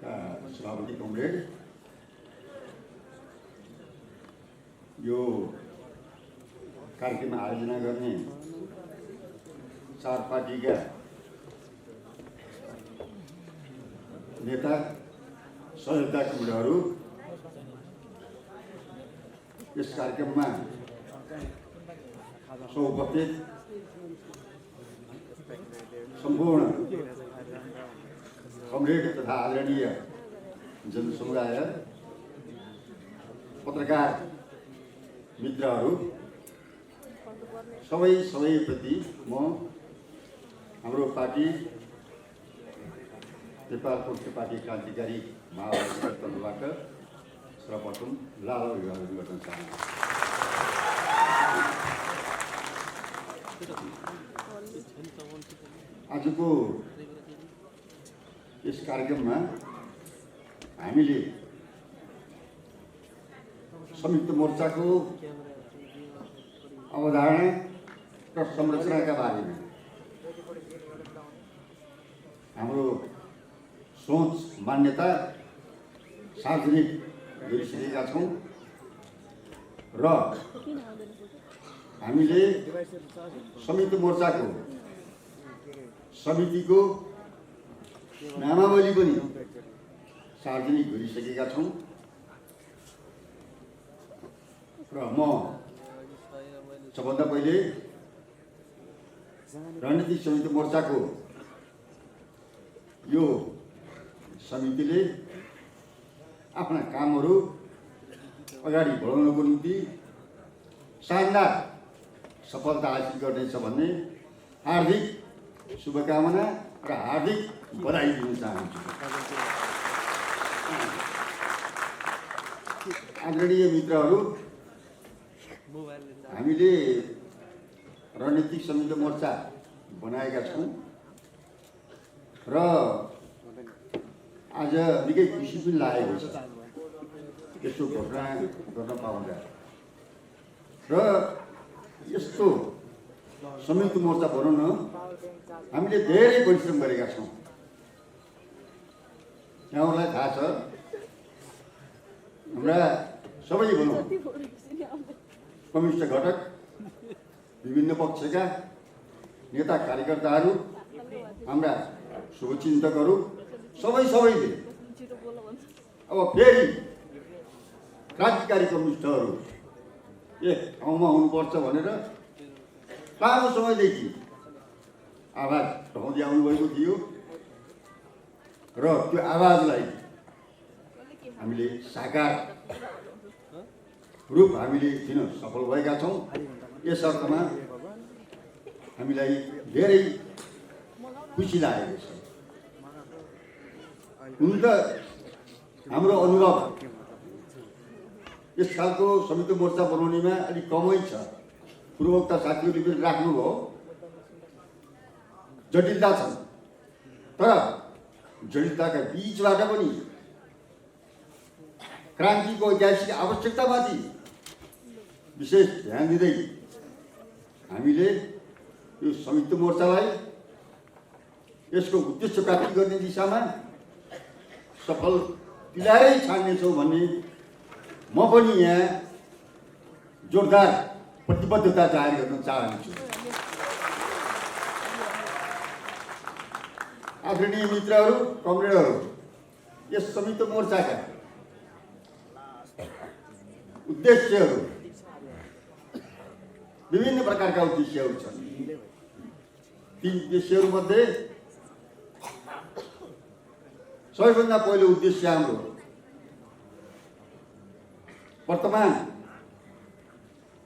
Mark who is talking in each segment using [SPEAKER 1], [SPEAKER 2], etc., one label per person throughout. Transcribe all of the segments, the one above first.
[SPEAKER 1] सभापति कमरेड यो कार्यक्रम आयोजना गर्ने चार पार्टीका नेता सहयोगका कमरेडहरू, यस कार्यक्रममा उपस्थित सम्पूर्ण कमरेड तथा आदरणीय जनसमुदाय, पत्रकार मित्रहरू, सबैप्रति म हाम्रो पार्टी नेपाल पोस्ट पार्टी क्रान्तिकारी माओवादीको तर्फबाट सर्वप्रथम लाल अभिवादन गर्न चाहन्छु। आजको यस कार्यक्रममा हामीले संयुक्त मोर्चाको अवधारणा र संरचनाका बारेमा हाम्रो सोच मान्यता सार्वजनिक गरिसकेका छौँ र हामीले संयुक्त मोर्चाको समितिको नामावली पनि सार्वजनिक गरिसकेका छौँ र म सबभन्दा पहिले रणनीतिक संयुक्त मोर्चाको यो समितिले आफ्ना कामहरू अगाडि बढाउनको निम्ति शानदार सफलता हासिल गर्नेछ भन्ने हार्दिक शुभकामना र हार्दिक बधाई दिन चाहन्छु। आदरणीय मित्रहरू, हामीले रणनीतिक संयुक्त मोर्चा बनाएका छौँ र आज निकै खुसी पनि लागेको छ यस्तो घटना गर्न पाउँदा र यस्तो संयुक्त मोर्चा बनाउन हामीले धेरै परिश्रम गरेका छौँ। यहाँहरूलाई थाहा छ, हाम्रा सबै भनौँ कम्युनिस्ट घटक, विभिन्न पक्षका नेता कार्यकर्ताहरू, हाम्रा शुभचिन्तकहरू सबैले अब फेरि क्रान्तिकारी कम्युनिस्टहरू एक ठाउँमा हुनुपर्छ भनेर लामो समयदेखि आवाज उठाउँदै आउनुभएको थियो र त्यो आवाजलाई हामीले साकार रूप हामीले दिन सफल भएका छौँ। यस अर्थमा हामीलाई धेरै खुसी लागेको छ। हुन त हाम्रो अनुभव यस खालको संयुक्त मोर्चा बनाउनेमा अलिक कमै छ। पूर्वोक्त साथीहरूले पनि राख्नुभयो, जटिलता छन्, तर जटिलताका बीचबाट पनि क्रान्तिको ऐतिहासिक आवश्यकतामाथि विशेष ध्यान दिँदै हामीले यो संयुक्त मोर्चालाई यसको उद्देश्य प्राप्ति गर्ने दिशामा सफल दिलाएरै छाड्नेछौँ भन्ने म पनि यहाँ जोरदार प्रतिबद्धता जाहेर गर्न चाहन्छु। आदरणीय मित्रहरू, कमरेडहरू, यस संयुक्त मोर्चाका उद्देश्यहरू विभिन्न प्रकारका उद्देश्यहरू छन्। ती उद्देश्यहरूमध्ये सबैभन्दा पहिलो उद्देश्य हाम्रो वर्तमान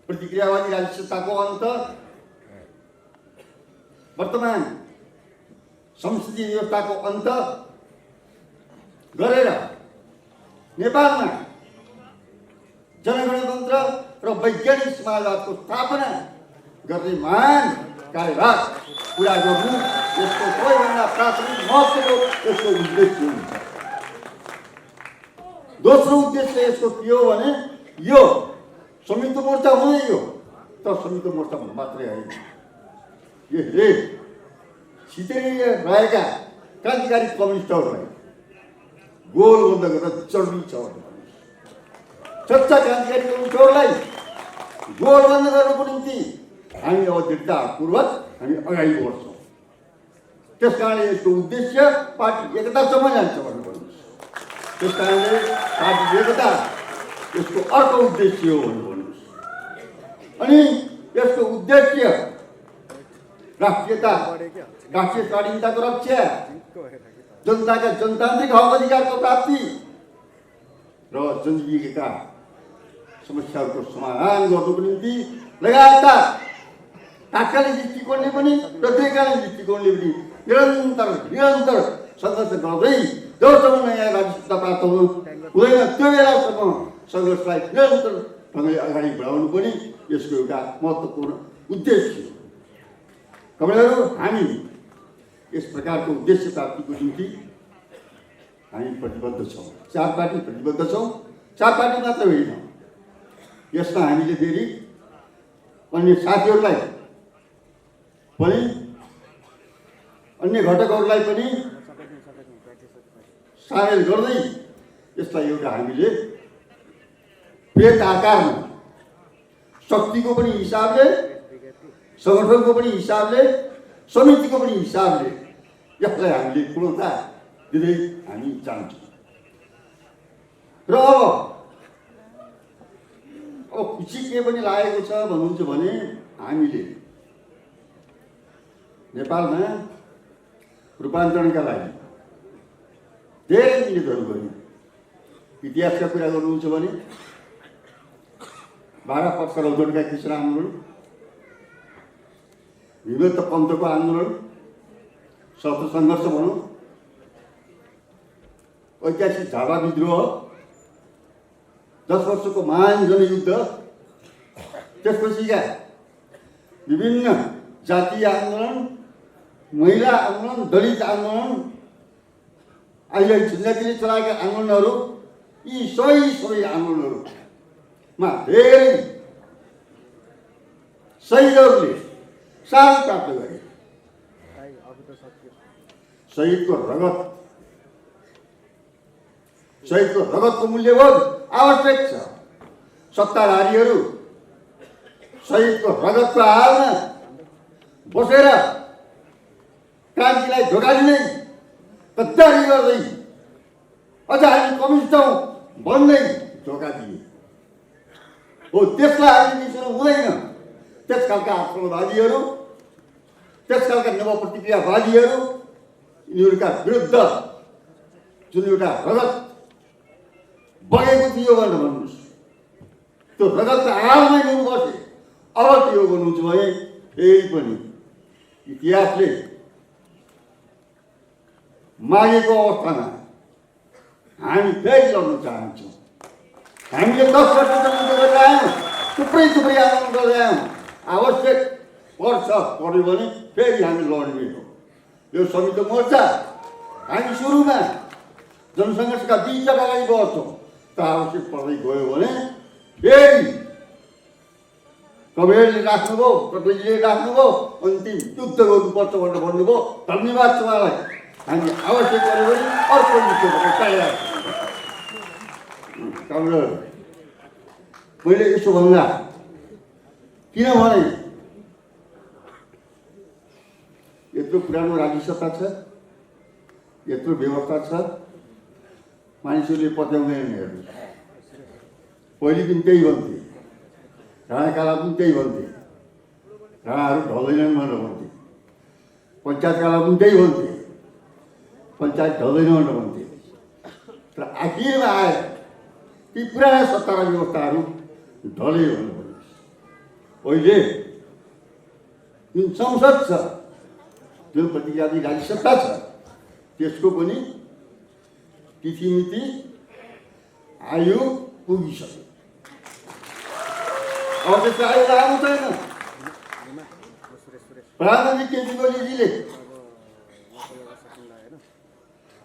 [SPEAKER 1] प्रतिक्रियावादी राजसत्ताको अन्त, वर्तमान संसदीय व्यवस्थाको अन्त गरेर नेपालमा जनगणतन्त्र र वैज्ञानिक समाजवादको स्थापना गर्ने महान कार्यभार पुरा गर्नु यसको सबैभन्दा प्राथमिक महत्त्वको यसको उद्देश्य हुन्छ। दोस्रो उद्देश्य यसको के हो भने यो संयुक्त मोर्चा हुँदै यो तर संयुक्त मोर्चा मात्रै होइन, यसले छितै रहेका क्रान्तिकारी कम्युनिस्टहरूलाई गोल बन्द गरेर जरुरी छ सच्चा क्रान्तिकारी उनीहरूलाई गोल बन्द गर्नको निम्ति हामी अब दृढतापूर्वक हामी अगाडि बढ्छौँ। त्यस कारणले यसको उद्देश्य पार्टी एकतासम्म जान्छ भन्नु भन्नुहोस्। त्यस कारणले पार्टी एकता यसको अर्को उद्देश्य हो भन्नु भन्नुहोस्। अनि यसको उद्देश्य राष्ट्रियता, राष्ट्रिय स्वाधीनताको रक्षा, जनताका जनतान्त्रिक हक अधिकारको प्राप्ति र जनजीविका समस्याहरूको समाधान गर्नको निम्ति लगातार तात्कालिक दृष्टिकोणले पनि र दीर्घकालीन दृष्टिकोणले पनि निरन्तर सङ्घर्ष गर्दै जबसम्म नयाँ राज्य सत्ता प्राप्त हुँदैन त्यो बेलासम्म सङ्घर्षलाई निरन्तर ढङ्गले अगाडि बढाउनु पनि यसको एउटा महत्त्वपूर्ण उद्देश्य हो। कमरेडहरू, हामी यस प्रकारको उद्देश्य प्राप्तिको निम्ति हामी प्रतिबद्ध छौँ। 4 पार्टी प्रतिबद्ध छौँ। 4 पार्टी मात्र होइन, यसमा हामीले फेरि अन्य साथीहरूलाई पनि, अन्य घटकहरूलाई पनि सामेल गर्दै यसलाई एउटा हामीले प्रेत आकारमा शक्तिको पनि हिसाबले, सङ्गठनको पनि हिसाबले, समितिको पनि हिसाबले यसलाई हामीले पूर्णता दिँदै हामी जान्छौँ। र अब पछि के पनि लागेको छ भन्नुहुन्छ भने हामीले नेपालमा रूपान्तरणका लागि धेरै मिहिनेतहरू गर्यौँ। इतिहासका कुरा गर्नुहुन्छ भने 12 वर्ष रौतहटका किसान आन्दोलन, विभक्त पन्थको आन्दोलन, सशस्त्र सङ्घर्ष भनौँ, ऐतिहासिक झापा विद्रोह, 10 वर्षको महान जनयुद्ध, त्यसपछिका विभिन्न जातीय आन्दोलन, महिला आन्दोलन, दलित आन्दोलन, अहिले छिन्जातीले चलाएका आन्दोलनहरू, यी सबै आन्दोलनहरूमा धेरै शहीदहरूले साथ प्राप्त गरे। शहीदको रगतको मूल्यबोध आवश्यक छ। सत्ताधारीहरू शहीदको रगतको हालमा बसेर क्रान्तिलाई धोका दिँदै, गद्दारी गर्दै, अझ हामी कम्युनिस्ट हौँ भन्दै धोका दिए हो। त्यसलाई हामीले मिसाउनु हुँदैन। त्यस खालका आक्रमणवादीहरू, त्यस खालका नवप्रतिक्रियावादीहरू, यिनीहरूका विरुद्ध जुन एउटा रगत बगेको थियो भनेर भन्नुहोस्, त्यो रगतको आलमै लिनु बसे। अब के हो भन्नुहुन्छ भने फेरि पनि इतिहासले मागेको अवस्थामा हामी फेरि लड्न चाहन्छौँ। हामीले 10 वर्ष जनयुद्ध गरेर आयौँ, थुप्रै आन्दोलन गरेर आयौँ। आवश्यक पर्यो भने फेरि हामी लड्ने हो। यो संयुक्त मोर्चा हामी सुरुमा जनसङ्घर्षका 20 अगाडि बढ्छौँ। त आवश्यक पर्दै गयो भने फेरि कमरेडले राख्नुभयो, प्रतिनिधिले राख्नुभयो, अन्तिम युद्ध गर्नुपर्छ भनेर भन्नुभयो। धन्यवाद छ उहाँलाई। हामी आवश्यक पऱ्यो भने अर्को युद्ध गर्न तयार छौँ। मैले यसो भन्दा किनभने यत्रो पुरानो राज्य सत्ता छ, यत्रो व्यवस्था छ, मानिसहरूले पत्याउँदैन हेर्नु। पहिले पनि त्यही भन्थे, राणाकाला पनि त्यही भन्थे, राणाहरू ढल्दैनन् भनेर भन्थे। पञ्चायतकाला पनि त्यही भन्थे, पञ्चायत ढल्दैन भनेर भन्थे। तर आखिरमा आएर ती पुराना सत्ता र व्यवस्थाहरू ढले भनेर भन्नुहोस्। अहिले जुन संसद छ, जुन प्रतिज्ञावादी राज्य सत्ता छ, त्यसको पनि तिथिमिति आयु पुगिसक्यो। अब त्यसको आयु लामो छैन। प्रधानमन्त्री केपी ओलीजीले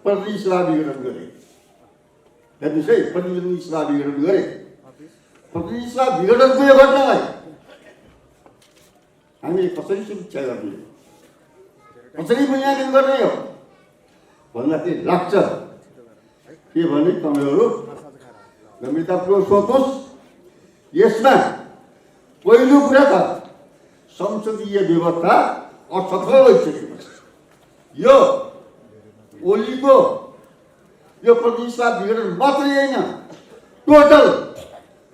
[SPEAKER 1] प्रतिनिधि सभा विघटन गरे। हेर्नुहोस् है, प्रतिनिधि सभा विघटन गरे। प्रतिनिधि सभा विघटनको यो घटनालाई हामीले कसरी समीक्षा गर्ने, कसरी मूल्याङ्कन गर्ने हो भन्दाखेरि लाग्छ के भने कमरेडहरू गम्भीरतापूर्वक सोच्नुहोस्। यसमा पहिलो कुरा त संसदीय व्यवस्था असफल भइसकेको छ। यो ओलीको यो प्रतिष्ठा विघटन मात्रै होइन, टोटल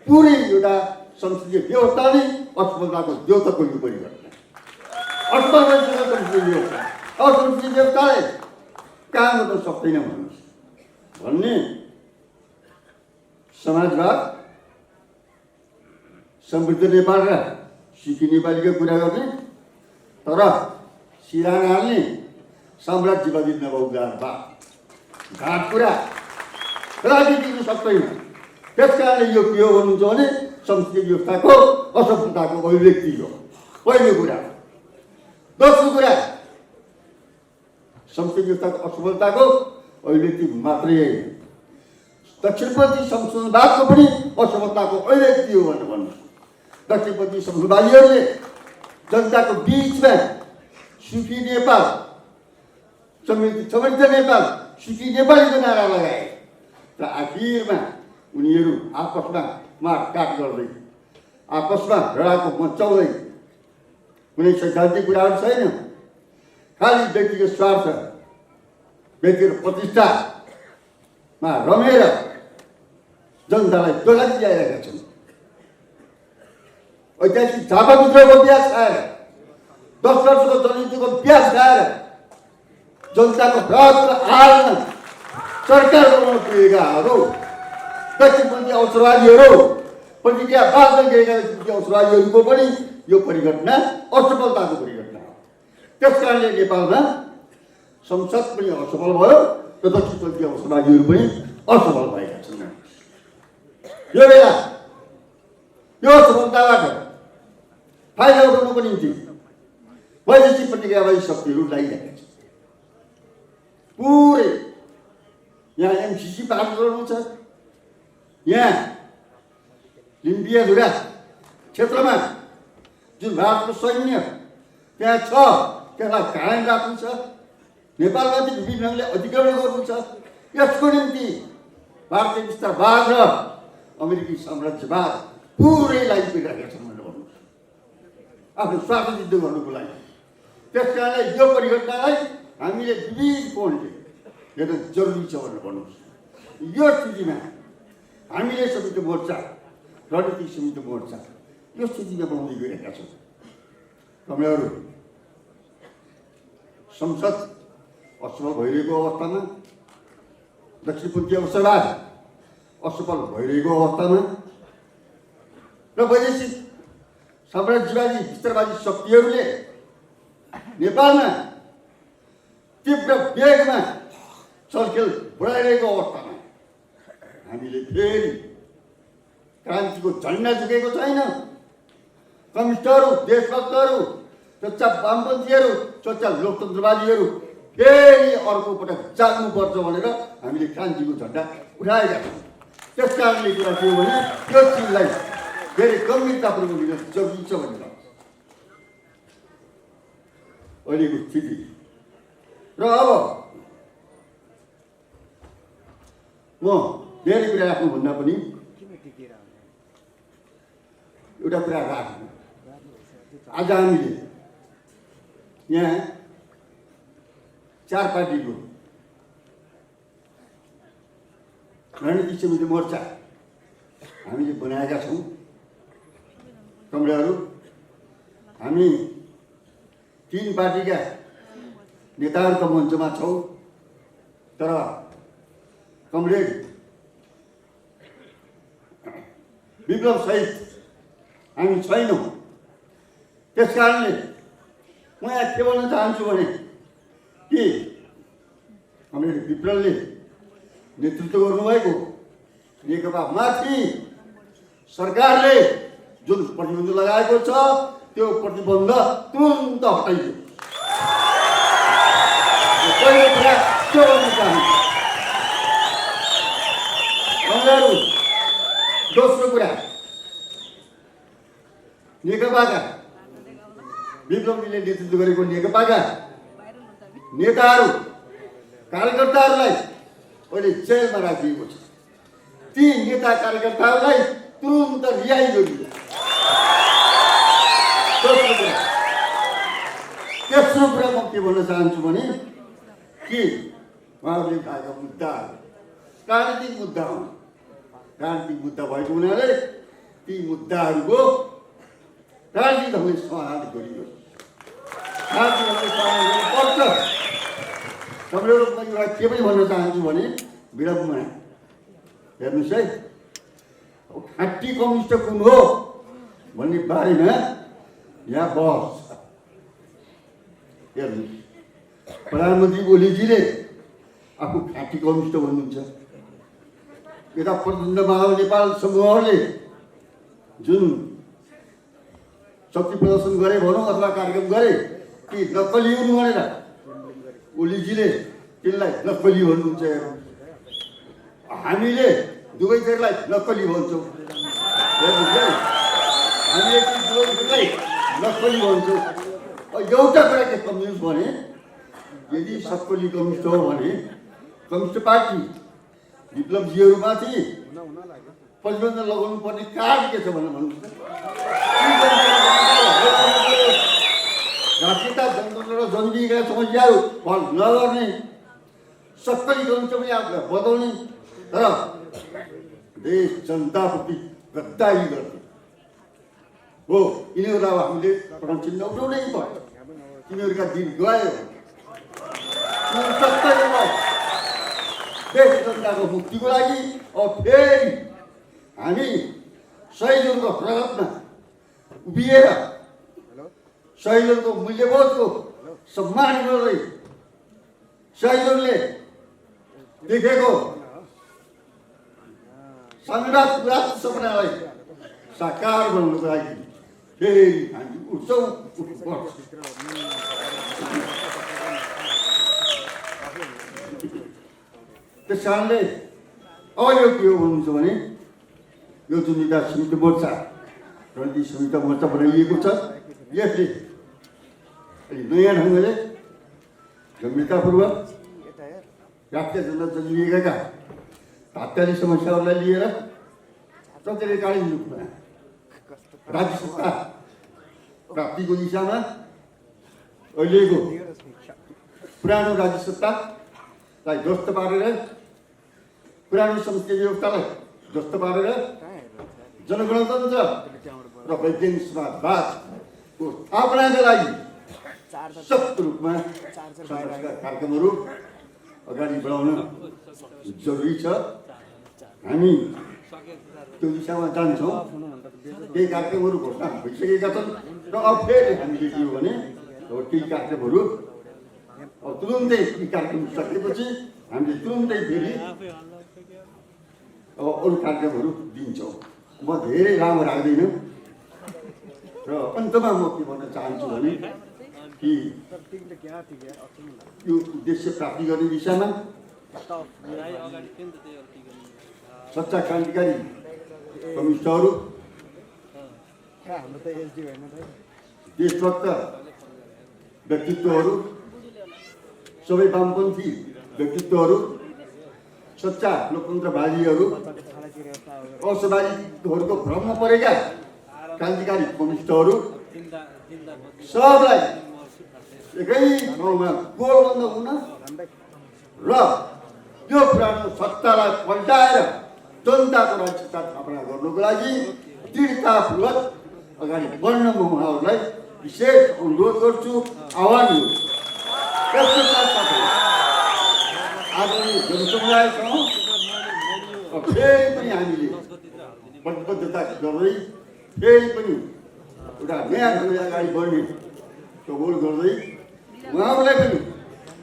[SPEAKER 1] पुरै एउटा संसदीय व्यवस्था नै असफलताको द्योतकको यो परिवर्तन असफल भइसक्यो संसदीय व्यवस्था। अब संसदीय व्यवस्थाले काम गर्न सक्दैन भन्ने समाजवाद, समृद्ध नेपाल र सुखी नेपालीको कुरा गर्ने तर सिरान हाल्ने साम्राज्यवादी नवउदारवाद घाट कुरा राजनीति दिन सक्दैन। त्यस कारणले यो के हो भन्नुहुन्छ भने संसदीय व्यवस्थाको असफलताको अभिव्यक्ति हो पहिलो कुरा। दोस्रो कुरा संसदीय व्यवस्थाको असफलताको अभिव्यक्ति मात्रै होइन, दक्षिणपन्थी संशोधनवादको पनि असफलताको अभिव्यक्ति हो भनेर भन्नु। दक्षिणपन्थी संशोधनवादीहरूले जनताको बिचमा सुखी नेपाल, समृद्ध नेपाल, सुखी नेपालीको नारा लगाए र आखिरमा उनीहरू आपसमा मारकाट गर्दै, आपसमा लडाको मचाउँदै, कुनै सैद्धान्तिक कुराहरू छैन, खालि व्यक्तिगत स्वार्थ, व्यक्तिगत प्रतिष्ठामा रमेर जनतालाई दोला दिइरहेका छन्। ऐतिहासिक झापा विद्रोहको ब्याज खाएर, 10 वर्षको जनयुद्धको ब्याज खाएर जनताको रगत हाल्न सरकार बनाउन पुगेकाहरू दक्षिणपन्थी अवसरवादीहरू, प्रतिक्रिया बाँच्न गएका अवसरवादीहरूको पनि यो परिघटना असफलताको परिघटना हो। त्यस कारणले नेपालमा संसद पनि असफल भयो र दक्षिणपन्थी अवसरवादीहरू पनि असफल भएका छन्। यो बेला यो असफलताबाट फाइदा उठाउनको निम्ति वैदेशिक प्रतिक्रियावादी शक्तिहरू लागिरहेका छन्। पुरै यहाँ एमसिसी पार गर्नु छ, यहाँ लिम्बियाधुरा क्षेत्रमा जुन भारतको सैन्य त्यहाँ छ त्यसलाई कायम राख्नु छ, नेपालमाथि विभिन्न ढङ्गले अधिग्रहण गर्नु छ। यसको निम्ति भारतीय विस्तारवाद र अमेरिकी साम्राज्यवाद पुरै लागिरहेका छन् भनेर भन्नुहोस्, आफ्नो स्वार्थ सिद्ध गर्नुको लागि। त्यस कारणले यो परिघटनालाई हामीले विविध कोणले हेर्न जरुरी छ भनेर भन्नुहोस्। यो स्थितिमा हामीले संयुक्त मोर्चा, रणनीतिक संयुक्त मोर्चा यो स्थितिमा बनाउँदै गइरहेका छौँ। तपाईँहरू संसद असफल भइरहेको अवस्थामा, दक्षिणपन्थी अवसरवाद असफल भइरहेको अवस्थामा र वैदेशिक साम्राज्यवादी विस्तारवादी शक्तिहरूले नेपालमा तीव्र वेगमा चलखेल बढाइरहेको अवस्थामा हामीले फेरि क्रान्तिको झन्डा झुकेको छैन। कम्युनिस्टहरू, देशभक्तहरू, चच्चा वामपन्थीहरू, चच्चा लोकतन्त्रवादीहरू फेरि अर्को पटक जाग्नुपर्छ भनेर हामीले क्रान्तिको झन्डा उठाएका छौँ। त्यस कारणले कुरा के हो भने त्यो चिजलाई धेरै गम्भीरतापूर्वक लिन जरुरी छ भनेर अहिलेको स्थिति। र अब म धेरै कुरा राख्नुभन्दा पनि एउटा कुरा राख्नु। आज हामीले यहाँ 4 पार्टीको रणनीतिक समिति मोर्चा हामीले बनाएका छौँ। कमरेडहरू हामी 3 पार्टीका नेताहरूको मञ्चमा छौँ, तर कमरेड विप्लव सहित हामी छैनौँ। त्यस कारणले म यहाँ के भन्न चाहन्छु भने कि कमरेड विप्लवले नेतृत्व गर्नुभएको नेकपामाथि सरकारले जुन प्रतिबन्ध लगाएको छ त्यो प्रतिबन्ध तुरन्त हटाइयो। पहिलो कुरा के भन्न चाहन्छु। दोस्रो कुरा नेकपाका विप्लवले नेतृत्व गरेको नेकपाका नेताहरू कार्यकर्ताहरूलाई अहिले जेलमा राखिएको छ। ती नेता कार्यकर्ताहरूलाई तुरुन्त रिहाई गरियो। तेस्रो कुरा म के भन्न चाहन्छु भने कि उहाँहरूले उठाएका मुद्दाहरू राजनीतिक मुद्दा हुन्। राजनीतिक मुद्दा भएको हुनाले ती मुद्दाहरूको राजनीतिक ढङ्गले समाधान गरियो। राजनीतिक ढङ्गले समाधान गर्नुपर्छ। तपाईँले म एउटा के पनि भन्न चाहन्छु भने विडम्बना हेर्नुहोस् है, खाँटी कम्युनिस्ट कुन हो भन्ने बारेमा यहाँ बहस छ। हेर्नुहोस्, प्रधानमन्त्री ओलीजीले आफू खाँटी कम्युनिस्ट भन्नुहुन्छ। यता प्रचण्ड माधव नेपाल समूहहरूले जुन शक्ति प्रदर्शन गरे भनौँ अथवा कार्यक्रम गरे कि नक्कली हुनु भनेर ओलीजीले त्यसलाई नक्कली भन्नुहुन्छ। हामीले दुवैतिरलाई नक्कली भन्छौँ। हामीले दुवैतिरलाई नक्कली भन्छौँ। एउटा कुरा के सम्झिनुहोस् भने यदि सक्कली कम्युनिस्ट हो भने कम्युनिस्ट पार्टी विप्लवजीहरूमाथि प्रतिबन्ध लगाउनु पर्ने कारण के छ भनेर भन्नुहोस्। राष्ट्रियता जनतन्त्र र जनजीविका समस्याहरू हल नगर्ने सक्कली कम्युनिस्ट पनि आफूलाई बताउने तर देश जनताप्रति गद्दारी गर्ने हो। यिनीहरूलाई अब हामीले चिन्ह उठाउनै पर्छ। तिनीहरूका दिन गयो। देश जनताको मुक्तिको लागि अब फेरि हामी शहीदहरूको प्रगतमा उभिएर शहीदहरूको मूल्यबोधको सम्मान गर्दै शहीदहरूले देखेको संविधान सपनालाई साकार बनाउनको लागि फेरि हामी उठ्छौँ। त्यस कारणले अब यो के हो भन्नुहुन्छ भने यो जुन एउटा संयुक्त मोर्चा रणनीति संयुक्त मोर्चा बनाइएको छ यसले नयाँ ढङ्गले गम्भीरतापूर्वक राष्ट्रिय जनता जनजीविकाका तात्कालिक समस्याहरूलाई लिएर प्रत्यक्षकालीन रूपमा राज्य सत्ता प्राप्तिको दिशामा अहिलेको पुरानो राज्य सत्तालाई ध्वस्त पारेर पुरानो संसदीय व्यवस्थालाई ध्वस्त पारेर जनगणतन्त्र र वैज्ञानिक समाजवादको स्थापनाका लागि सक्त रूपमा कार्यक्रमहरू अगाडि बढाउन जरुरी छ। हामी त्यो दिशामा जान्छौँ। केही कार्यक्रमहरू घोषणा भइसकेका छन् र अब फेरि हामीले के हो भने केही कार्यक्रमहरू अब तुरुन्तै यी कार्यक्रम सकेपछि हामीले तुरुन्तै फेरि अब अरू कार्यक्रमहरू दिन्छौँ। म धेरै लामो राख्दिनँ र अन्तमा म के भन्न चाहन्छु भने कि यो उद्देश्य प्राप्ति गर्ने दिशामा सच्चा क्रान्तिकारी कम्युनिस्टहरू देशभक्त व्यक्तित्वहरू सबै वामपन्थी व्यक्तित्वहरू सच्चा लोकतन्त्रवादीहरू असमाजिकहरूको भ्रममा परेका क्रान्तिकारी कम्युनिस्टहरू सबलाई एकै ठाउँमा गोलबन्द हुन र यो पुरानो सत्तालाई पल्टाएर जनताको राज्य सत्ता स्थापना गर्नुको लागि दृढतापूर्वक अगाडि बढ्न म उहाँहरूलाई विशेष अनुरोध गर्छु, आह्वान गर्छु। त्यसको साथसाथै आदरणीय जनसमुदायसँग फेरि पनि हामीले प्रतिबद्धता गर्दै फेरि पनि एउटा नयाँ ढङ्गले अगाडि बढ्ने टोल गर्दै उहाँहरूलाई पनि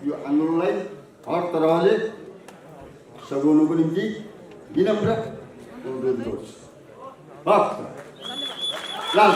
[SPEAKER 1] यो आन्दोलनलाई हर तरहले सघाउनुको निम्ति विनम्र अनुरोध गर्छु। हस्, लाल